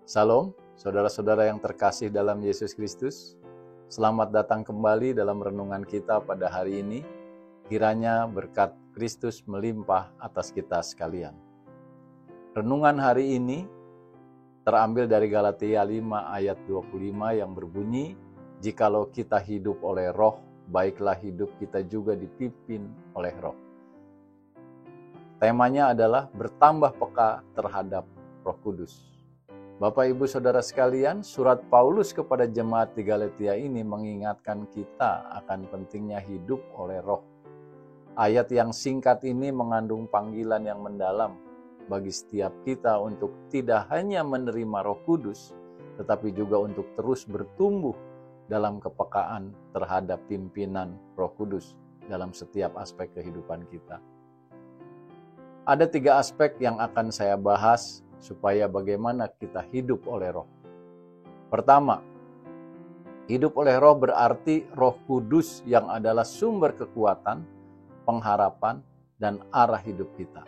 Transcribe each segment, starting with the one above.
Salam, saudara-saudara yang terkasih dalam Yesus Kristus. Selamat datang kembali dalam renungan kita pada hari ini. Kiranya berkat Kristus melimpah atas kita sekalian. Renungan hari ini terambil dari Galatia 5 ayat 25 yang berbunyi, "Jikalau kita hidup oleh Roh, baiklah hidup kita juga dipimpin oleh Roh." Temanya adalah bertambah peka terhadap Roh Kudus. Bapak, Ibu, Saudara sekalian, surat Paulus kepada jemaat di Galatia ini mengingatkan kita akan pentingnya hidup oleh Roh. Ayat yang singkat ini mengandung panggilan yang mendalam bagi setiap kita untuk tidak hanya menerima Roh Kudus, tetapi juga untuk terus bertumbuh dalam kepekaan terhadap pimpinan Roh Kudus dalam setiap aspek kehidupan kita. Ada 3 aspek yang akan saya bahas supaya bagaimana kita hidup oleh Roh. Pertama, hidup oleh Roh berarti Roh Kudus yang adalah sumber kekuatan, pengharapan, dan arah hidup kita.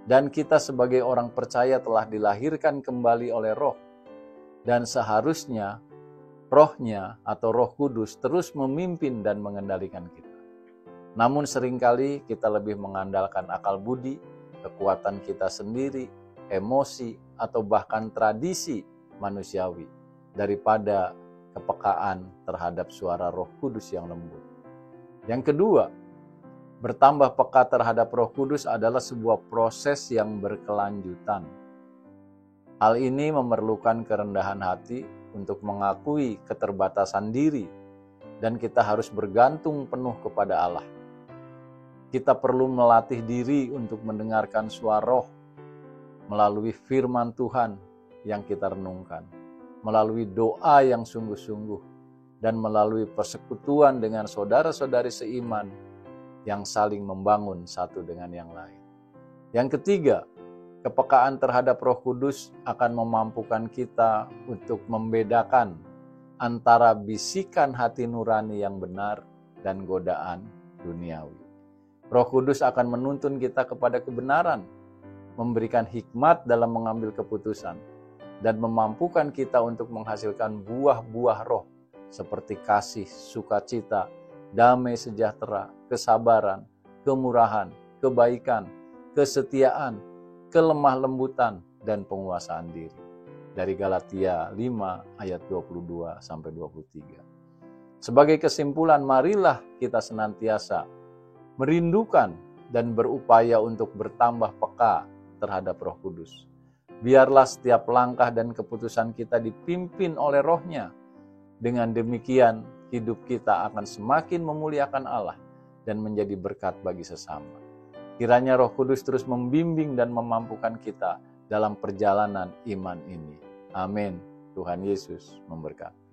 Dan kita sebagai orang percaya telah dilahirkan kembali oleh Roh. Dan seharusnya Rohnya atau Roh Kudus terus memimpin dan mengendalikan kita. Namun seringkali kita lebih mengandalkan akal budi, kekuatan kita sendiri, emosi, atau bahkan tradisi manusiawi daripada kepekaan terhadap suara Roh Kudus yang lembut. Yang kedua, bertambah peka terhadap Roh Kudus adalah sebuah proses yang berkelanjutan. Hal ini memerlukan kerendahan hati untuk mengakui keterbatasan diri, dan kita harus bergantung penuh kepada Allah. Kita perlu melatih diri untuk mendengarkan suara Roh melalui firman Tuhan yang kita renungkan, melalui doa yang sungguh-sungguh, dan melalui persekutuan dengan saudara-saudari seiman yang saling membangun satu dengan yang lain. Yang ketiga, kepekaan terhadap Roh Kudus akan memampukan kita untuk membedakan antara bisikan hati nurani yang benar dan godaan duniawi. Roh Kudus akan menuntun kita kepada kebenaran, memberikan hikmat dalam mengambil keputusan, dan memampukan kita untuk menghasilkan buah-buah Roh seperti kasih, sukacita, damai sejahtera, kesabaran, kemurahan, kebaikan, kesetiaan, kelemah lembutan, dan penguasaan diri. Dari Galatia 5 ayat 22-23. Sebagai kesimpulan, marilah kita senantiasa merindukan dan berupaya untuk bertambah peka terhadap Roh Kudus. Biarlah setiap langkah dan keputusan kita dipimpin oleh Roh-Nya. Dengan demikian, hidup kita akan semakin memuliakan Allah dan menjadi berkat bagi sesama. Kiranya Roh Kudus terus membimbing dan memampukan kita dalam perjalanan iman ini. Amin. Tuhan Yesus memberkati.